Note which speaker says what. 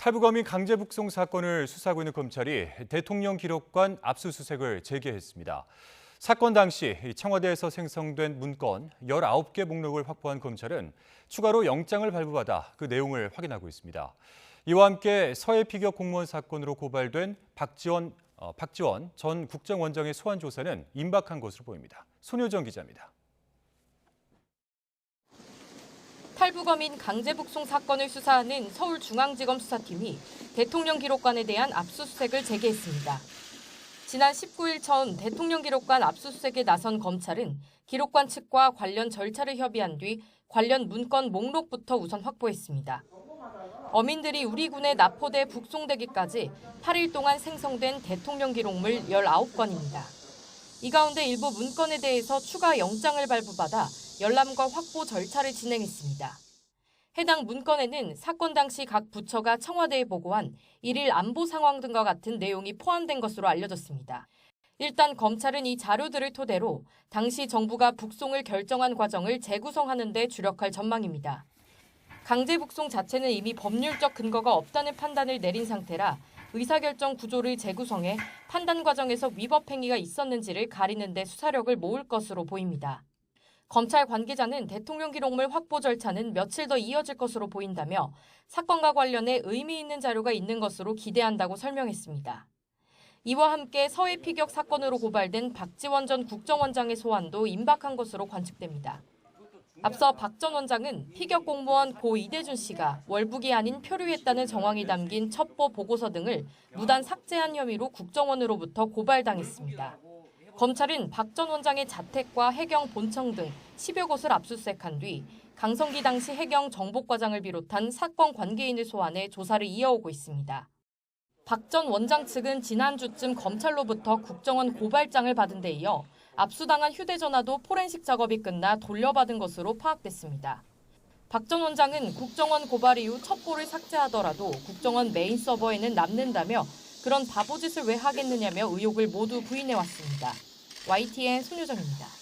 Speaker 1: 탈북어민 강제 북송 사건을 수사하고 있는 검찰이 대통령 기록관 압수수색을 재개했습니다. 사건 당시 청와대에서 생성된 문건 19개 목록을 확보한 검찰은 추가로 영장을 발부받아 그 내용을 확인하고 있습니다. 이와 함께 서해 피격 공무원 사건으로 고발된 박지원 전 국정원장의 소환 조사는 임박한 것으로 보입니다. 손효정 기자입니다.
Speaker 2: 탈북어민 강제 북송 사건을 수사하는 서울중앙지검 수사팀이 대통령 기록관에 대한 압수수색을 재개했습니다. 지난 19일 처음 대통령 기록관 압수수색에 나선 검찰은 기록관 측과 관련 절차를 협의한 뒤 관련 문건 목록부터 우선 확보했습니다. 어민들이 우리 군에 납포돼 북송되기까지 8일 동안 생성된 대통령 기록물 19건입니다. 이 가운데 일부 문건에 대해서 추가 영장을 발부받아 열람과 확보 절차를 진행했습니다. 해당 문건에는 사건 당시 각 부처가 청와대에 보고한 일일 안보 상황 등과 같은 내용이 포함된 것으로 알려졌습니다. 일단 검찰은 이 자료들을 토대로 당시 정부가 북송을 결정한 과정을 재구성하는 데 주력할 전망입니다. 강제 북송 자체는 이미 법률적 근거가 없다는 판단을 내린 상태라 의사결정 구조를 재구성해 판단 과정에서 위법 행위가 있었는지를 가리는 데 수사력을 모을 것으로 보입니다. 검찰 관계자는 대통령 기록물 확보 절차는 며칠 더 이어질 것으로 보인다며 사건과 관련해 의미 있는 자료가 있는 것으로 기대한다고 설명했습니다. 이와 함께 서해 피격 사건으로 고발된 박지원 전 국정원장의 소환도 임박한 것으로 관측됩니다. 앞서 박 전 원장은 피격 공무원 고 이대준 씨가 월북이 아닌 표류했다는 정황이 담긴 첩보 보고서 등을 무단 삭제한 혐의로 국정원으로부터 고발당했습니다. 검찰은 박 전 원장의 자택과 해경 본청 등 10여 곳을 압수수색한 뒤 강성기 당시 해경 정복과장을 비롯한 사건 관계인을 소환해 조사를 이어오고 있습니다. 박 전 원장 측은 지난주쯤 검찰로부터 국정원 고발장을 받은 데 이어 압수당한 휴대전화도 포렌식 작업이 끝나 돌려받은 것으로 파악됐습니다. 박 전 원장은 국정원 고발 이후 첩보를 삭제하더라도 국정원 메인 서버에는 남는다며 그런 바보짓을 왜 하겠느냐며 의혹을 모두 부인해왔습니다. YTN 손효정입니다.